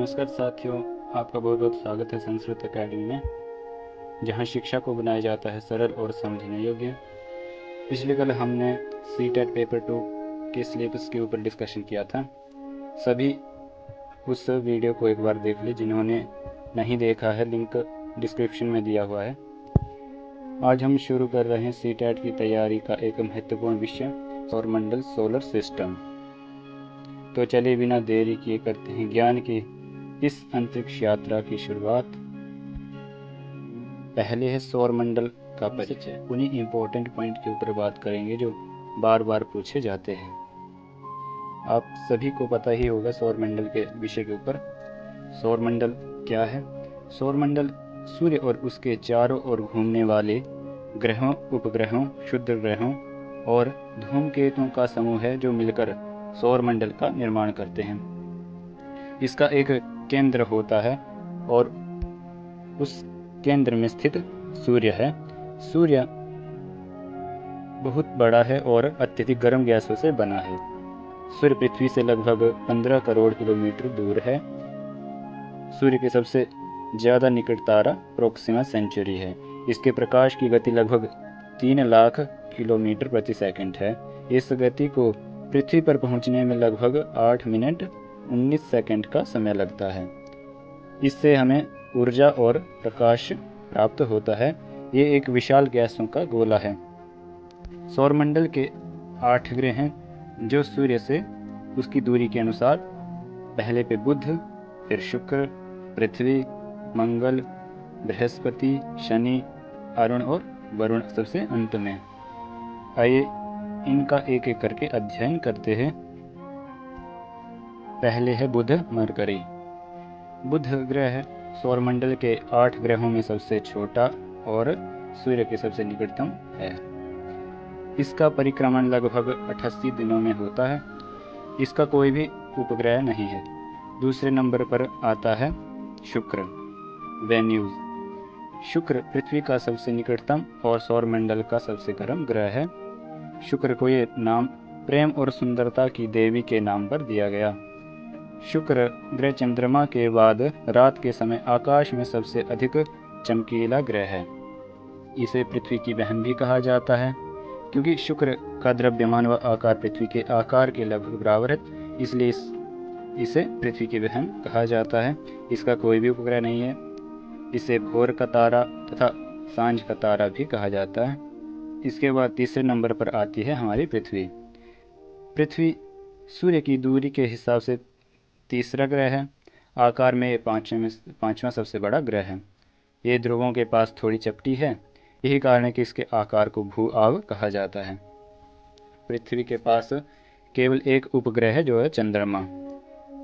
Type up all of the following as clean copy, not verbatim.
नमस्कार साथियों, आपका बहुत बहुत स्वागत है संस्कृत अकेडमी में, जहां शिक्षा को बनाया जाता है सरल और समझने योग्य। पिछले कल हमने सीटेट पेपर 2 के सिलेबस के ऊपर डिस्कशन किया था। सभी उस वीडियो को एक बार देख ले, जिन्होंने नहीं देखा है लिंक डिस्क्रिप्शन में दिया हुआ है। आज हम शुरू कर रहे हैं सीटेट की तैयारी का एक महत्वपूर्ण विषय, सौरमंडल सोलर सिस्टम। तो चलिए बिना देरी किए करते हैं ज्ञान की इस अंतरिक्ष यात्रा की शुरुआत। पहले है सौरमंडल का परिचय। उन्हीं इम्पोर्टेंट पॉइंट के ऊपर बात करेंगे जो बार बार पूछे जाते हैं। आप सभी को पता ही होगा सौरमंडल के विषय के ऊपर। सौरमंडल क्या है? सौरमंडल सूर्य और उसके चारों ओर घूमने वाले ग्रहों, उपग्रहों, क्षुद्र ग्रहों और धूमकेतुओं का समूह है जो मिलकर सौरमंडल का निर्माण करते हैं। इसका एक केंद्र होता है और उस केंद्र में स्थित सूर्य है। सूर्य बहुत बड़ा है और अत्यधिक गर्म गैसों से बना है। सूर्य पृथ्वी से लगभग 15 करोड़ किलोमीटर दूर है। सूर्य के सबसे ज़्यादा निकट तारा प्रोक्सिमा सेंचुरी है। इसके प्रकाश की गति लगभग 3 लाख किलोमीटर प्रति सेकंड है। इस गति को पृथ्वी पर पहुंचने में लगभग 8 मिनट 19 सेकंड का समय लगता है। इससे हमें ऊर्जा और प्रकाश प्राप्त होता है। ये एक विशाल गैसों का गोला है। सौरमंडल के 8 ग्रह हैं जो सूर्य से उसकी दूरी के अनुसार पहले पे बुध, फिर शुक्र, पृथ्वी, मंगल, बृहस्पति, शनि, अरुण और वरुण सबसे अंत में। आइए इनका एक एक करके अध्ययन करते हैं। पहले है बुध मरकरी। बुध ग्रह सौरमंडल के 8 ग्रहों में सबसे छोटा और सूर्य के सबसे निकटतम है। इसका परिक्रमण लगभग 88 दिनों में होता है। इसका कोई भी उपग्रह नहीं है। दूसरे नंबर पर आता है शुक्र, वेन्यूज। शुक्र पृथ्वी का सबसे निकटतम और सौरमंडल का सबसे गर्म ग्रह है। शुक्र को ये नाम प्रेम और सुंदरता की देवी के नाम पर दिया गया। शुक्र ग्रह चंद्रमा के बाद रात के समय आकाश में सबसे अधिक चमकीला ग्रह है। इसे पृथ्वी की बहन भी कहा जाता है, क्योंकि शुक्र का द्रव्यमान व आकार पृथ्वी के आकार के लगभग बराबर है, इसलिए इसे पृथ्वी की बहन कहा जाता है। इसका कोई भी उपग्रह नहीं है। इसे भोर का तारा तथा सांझ का तारा भी कहा जाता है। इसके बाद तीसरे नंबर पर आती है हमारी पृथ्वी। पृथ्वी सूर्य की दूरी के हिसाब से तीसरा ग्रह है। आकार में पांचवा सबसे बड़ा ग्रह है। ये ध्रुवों के पास थोड़ी चपटी है। यही कारण है कि इसके आकार को भू आव कहा जाता है। पृथ्वी के पास केवल एक उपग्रह है जो है चंद्रमा,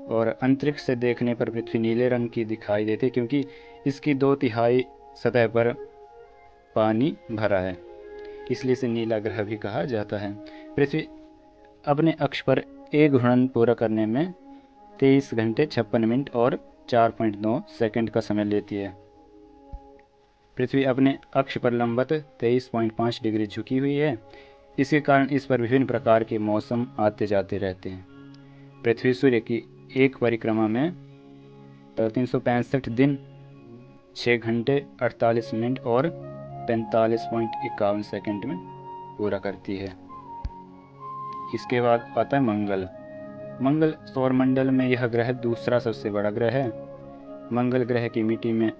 और अंतरिक्ष से देखने पर पृथ्वी नीले रंग की दिखाई देती है, क्योंकि इसकी 2/3 सतह पर पानी भरा है, इसलिए इसे नीला ग्रह भी कहा जाता है। पृथ्वी अपने अक्ष पर एक घूर्णन पूरा करने में 23 घंटे 56 मिनट और 4.9 सेकंड का समय लेती है। पृथ्वी अपने अक्ष पर लंबवत 23.5 डिग्री झुकी हुई है। इसके कारण इस पर विभिन्न प्रकार के मौसम आते जाते रहते हैं। पृथ्वी सूर्य की एक परिक्रमा में 365 दिन 6 घंटे 48 मिनट और 45.51 सेकंड में पूरा करती है। इसके बाद आता है मंगल। मंगल सौरमंडल में यह ग्रह दूसरा सबसे बड़ा ग्रह है। मंगल ग्रह की मिट्टी में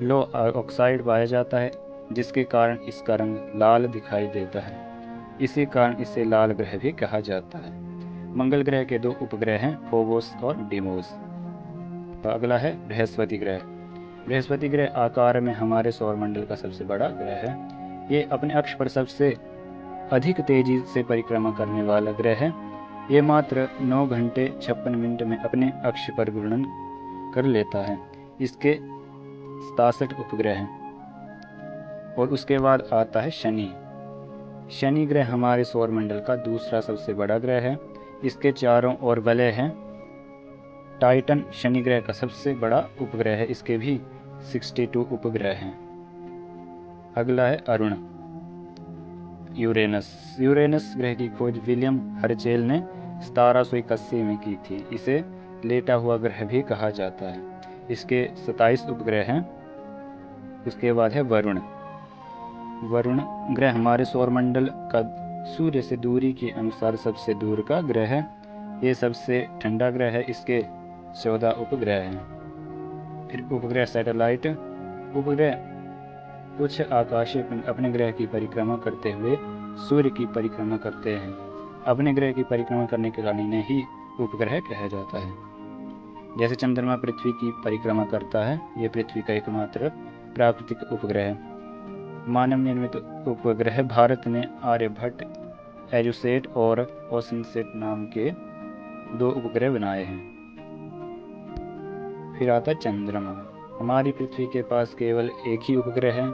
लो ऑक्साइड पाया जाता है, जिसके कारण इसका रंग लाल दिखाई देता है। इसी कारण इसे लाल ग्रह भी कहा जाता है। मंगल ग्रह के 2 उपग्रह हैं, फोबोस और डीमोस। अगला है बृहस्पति ग्रह। बृहस्पति ग्रह आकार में हमारे सौरमंडल का सबसे बड़ा ग्रह है। ये अपने अक्ष पर सबसे अधिक तेजी से परिक्रमा करने वाला ग्रह है। ये मात्र 9 घंटे 56 मिनट में अपने अक्ष पर घूर्णन कर लेता है। इसके 67 उपग्रह हैं। और उसके बाद आता है शनि। शनि ग्रह हमारे सौरमंडल का दूसरा सबसे बड़ा ग्रह है। इसके चारों ओर वलय हैं। टाइटन शनि ग्रह का सबसे बड़ा उपग्रह है। इसके भी 62 उपग्रह हैं। अगला है अरुण, यूरेनस। यूरेनस ग्रह की खोज विलियम हर्शेल ने 1781 में की थी। इसे लेटा हुआ ग्रह भी कहा जाता है। इसके 27 उपग्रह हैं। उसके बाद है वरुण। वरुण ग्रह हमारे सौरमंडल का सूर्य से दूरी के अनुसार सबसे दूर का ग्रह है। ये सबसे ठंडा ग्रह है। इसके 14 उपग्रह हैं। फिर उपग्रह सैटेलाइट। उपग्रह कुछ आकाशीय पिंड अपने ग्रह की परिक्रमा करते हुए सूर्य की परिक्रमा करते हैं। अपने ग्रह की परिक्रमा करने के कारण इन्हें ही उपग्रह कहा जाता है। जैसे चंद्रमा पृथ्वी की परिक्रमा करता है, ये पृथ्वी का एकमात्र प्राकृतिक उपग्रह है। मानव निर्मित उपग्रह भारत ने आर्यभट्ट, एजुसेट और ओशनसेट नाम के 2 उपग्रह बनाए हैं। फिर आता है चंद्रमा। हमारी पृथ्वी के पास केवल एक ही उपग्रह है,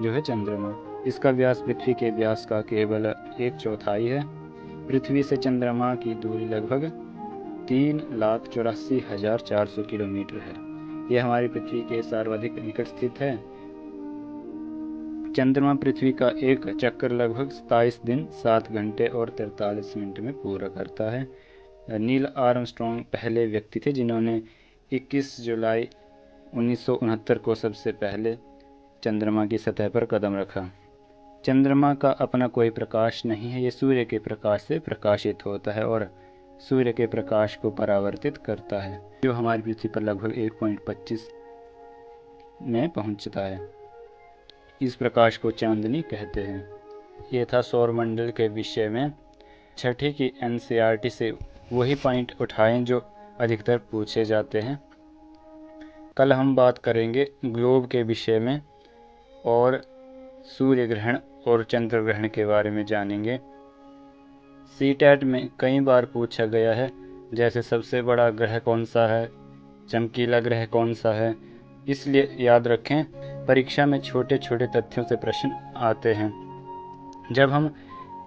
जो है चंद्रमा। इसका व्यास पृथ्वी के व्यास का केवल 1/4 है। पृथ्वी से चंद्रमा की दूरी लगभग 3,84,400 किलोमीटर है। यह हमारी पृथ्वी के सर्वाधिक निकट स्थित है। चंद्रमा पृथ्वी का एक चक्कर लगभग 27 दिन 7 घंटे और 43 मिनट में पूरा करता है। नील आर्मस्ट्रॉन्ग पहले व्यक्ति थे जिन्होंने 21 जुलाई 1969 को सबसे पहले चंद्रमा की सतह पर कदम रखा। चंद्रमा का अपना कोई प्रकाश नहीं है। ये सूर्य के प्रकाश से प्रकाशित होता है और सूर्य के प्रकाश को परावर्तित करता है, जो हमारी पृथ्वी पर लगभग 1.25 में पहुंचता है। इस प्रकाश को चांदनी कहते हैं। ये था सौरमंडल के विषय में। छठी की एनसीईआरटी से वही पॉइंट उठाएं जो अधिकतर पूछे जाते हैं। कल हम बात करेंगे ग्लोब के विषय में और सूर्य ग्रहण और चंद्र ग्रहण के बारे में जानेंगे। सीटेट में कई बार पूछा गया है, जैसे सबसे बड़ा ग्रह कौन सा है, चमकीला ग्रह कौन सा है। इसलिए याद रखें, परीक्षा में छोटे छोटे तथ्यों से प्रश्न आते हैं। जब हम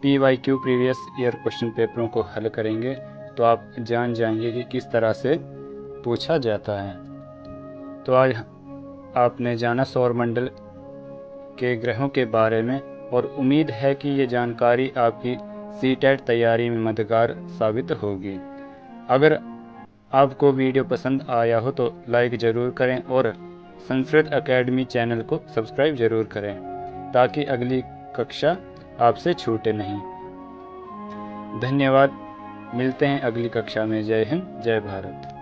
PYQ प्रीवियस ईयर क्वेश्चन पेपरों को हल करेंगे तो आप जान जाएंगे कि किस तरह से पूछा जाता है। तो आज आपने जाना सौरमंडल के ग्रहों के बारे में और उम्मीद है कि ये जानकारी आपकी सीटेट तैयारी में मददगार साबित होगी। अगर आपको वीडियो पसंद आया हो तो लाइक ज़रूर करें और संस्कृत एकेडमी चैनल को सब्सक्राइब ज़रूर करें, ताकि अगली कक्षा आपसे छूटे नहीं। धन्यवाद। मिलते हैं अगली कक्षा में। जय हिंद, जय भारत।